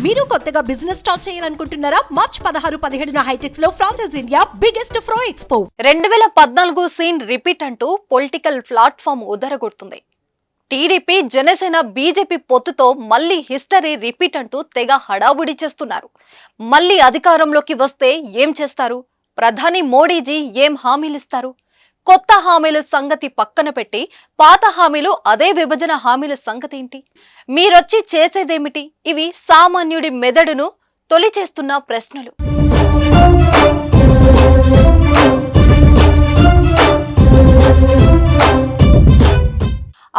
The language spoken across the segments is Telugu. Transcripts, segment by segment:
మీరు కొత్తగా బిజినెస్ స్టార్ట్ చేయాలనుకుంటున్నారా? మార్చ్ 16-17 హైటెక్స్ లో ఫ్రాన్సెస్ ఇండియా బిగ్గెస్ట్ ఫ్రో ఎక్స్పో 2014 సీన్ రిపీట్ అంటూ పొలిటికల్ ప్లాట్ఫామ్ ఉదరగొడుతుంది. టీడీపీ, జనసేన, బీజేపీ పొత్తుతో మళ్లీ హిస్టరీ రిపీట్ అంటూ తెగ హడావుడి చేస్తున్నారు. మళ్లీ అధికారంలోకి వస్తే ఏం చేస్తారు? ప్రధాని మోడీజీ ఏం హామీలిస్తారు? కొత్త హామీల సంగతి పక్కన పెట్టి పాత హామీలు, అదే విభజన హామీల సంగతి ఏంటి? మీరొచ్చి చేసేదేమిటి? ఇవి సామాన్యుడి మెదడును తొలిచేస్తున్న ప్రశ్నలు.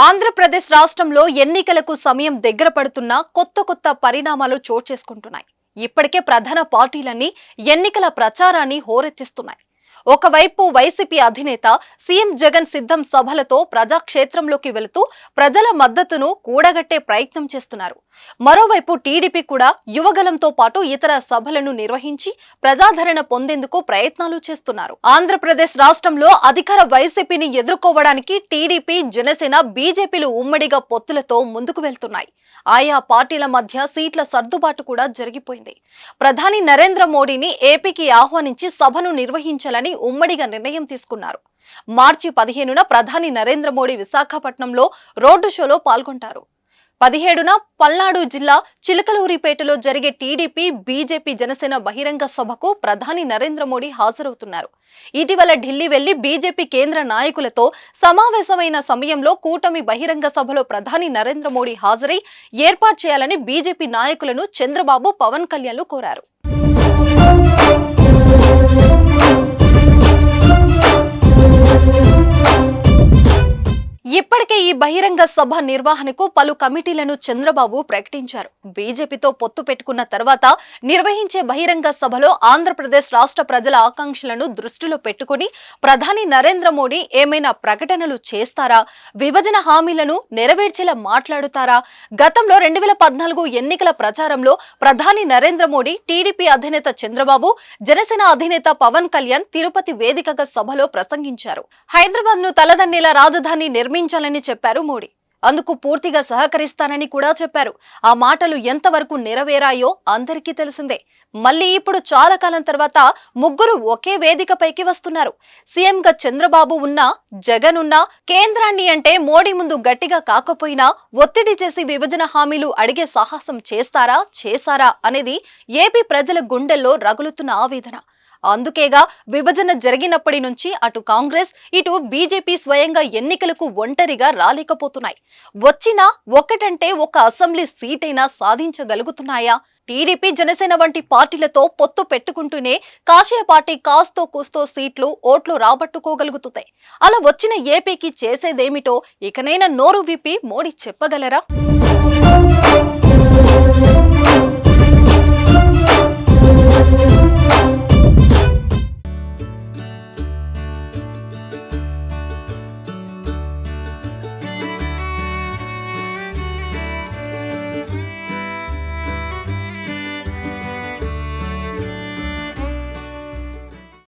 ఆంధ్రప్రదేశ్ రాష్ట్రంలో ఎన్నికలకు సమయం దగ్గర పడుతున్నా కొత్త పరిణామాలు చోటు చేసుకుంటున్నాయి. ఇప్పటికే ప్రధాన పార్టీలన్నీ ఎన్నికల ప్రచారాన్ని హోరెత్తిస్తున్నాయి. ఒకవైపు వైసీపీ అధినేత సీఎం జగన్ సిద్ధం సభలతో ప్రజాక్షేత్రంలోకి వెళుతూ ప్రజల మద్దతును కూడగట్టే ప్రయత్నం చేస్తున్నారు. మరోవైపు టీడీపీ కూడా యువగలంతో పాటు ఇతర సభలను నిర్వహించి ప్రజాదరణ పొందేందుకు ప్రయత్నాలు చేస్తున్నారు. ఆంధ్రప్రదేశ్ రాష్ట్రంలో అధికార వైసీపీని ఎదుర్కోవడానికి టీడీపీ, జనసేన, బీజేపీలు ఉమ్మడిగా పొత్తులతో ముందుకు వెళ్తున్నాయి. ఆయా పార్టీల మధ్య సీట్ల సర్దుబాటు కూడా జరిగిపోయింది. ప్రధాని నరేంద్ర మోడీని ఏపీకి ఆహ్వానించి సభను నిర్వహించాలని ఉమ్మడిగా నిర్ణయం తీసుకున్నారు. మార్చి 15న ప్రధాని నరేంద్ర మోడీ విశాఖపట్నంలో రోడ్డు షోలో పాల్గొంటారు. 17న పల్నాడు జిల్లా చిలకలూరిపేటలో జరిగే టీడీపీ, బీజేపీ, జనసేన బహిరంగ సభకు ప్రధాని నరేంద్ర మోడీ హాజరవుతున్నారు. ఇటీవల ఢిల్లీ వెళ్లి బీజేపీ కేంద్ర నాయకులతో సమావేశమైన సమయంలో కూటమి బహిరంగ సభలో ప్రధాని నరేంద్ర మోడీ హాజరై ఏర్పాటు చేయాలని బీజేపీ నాయకులను చంద్రబాబు, పవన్ కళ్యాణ్లు కోరారు. ఇప్పటికే ఈ బహిరంగ సభ నిర్వహణకు పలు కమిటీలను చంద్రబాబు ప్రకటించారు. బీజేపీతో పొత్తు పెట్టుకున్న తర్వాత నిర్వహించే బహిరంగ సభలో ఆంధ్రప్రదేశ్ రాష్ట్ర ప్రజల ఆకాంక్షలను దృష్టిలో పెట్టుకుని ప్రధాని నరేంద్ర మోడీ ఏమైనా ప్రకటనలు చేస్తారా? విభజన హామీలను నెరవేర్చేలా మాట్లాడుతారా? గతంలో 2014 ఎన్నికల ప్రచారంలో ప్రధాని నరేంద్ర మోడీ, టీడీపీ అధినేత చంద్రబాబు, జనసేన అధినేత పవన్ కళ్యాణ్ తిరుపతి వేదికగా సభలో ప్రసంగించారు. హైదరాబాద్ ను తలదన్నేలా రాజధాని నిర్మించాలని చెప్పారు మోడీ. అందుకు పూర్తిగా సహకరిస్తానని కూడా చెప్పారు. ఆ మాటలు ఎంతవరకు నెరవేరాయో అందరికీ తెలిసిందే. మళ్ళీ ఇప్పుడు చాలా కాలం తర్వాత ముగ్గురు ఒకే వేదికపైకి వస్తున్నారు. సీఎంగా చంద్రబాబు ఉన్నా, జగన్ ఉన్నా, కేంద్రాన్ని అంటే మోడీ ముందు గట్టిగా కాకపోయినా ఒత్తిడి చేసి విభజన హామీలు అడిగే సాహసం చేశారా అనేది ఏపీ ప్రజల గుండెల్లో రగులుతున్న ఆవేదన. అందుకేగా విభజన జరిగినప్పటి నుంచి అటు కాంగ్రెస్, ఇటు బీజేపీ స్వయంగా ఎన్నికలకు ఒంటరిగా రాలేకపోతున్నాయి. వచ్చినా ఒక్కటంటే ఒక అసెంబ్లీ సీటైనా సాధించగలుగుతున్నాయా? టీడీపీ, జనసేన వంటి పార్టీలతో పొత్తు పెట్టుకుంటూనే కాషాయ పార్టీ కాస్తో కూస్తో సీట్లు, ఓట్లు రాబట్టుకోగలుగుతున్నాయి. అలా వచ్చిన ఏపీకి చేసేదేమిటో ఇకనైనా నోరు విప్పి మోడీ చెప్పగలరా?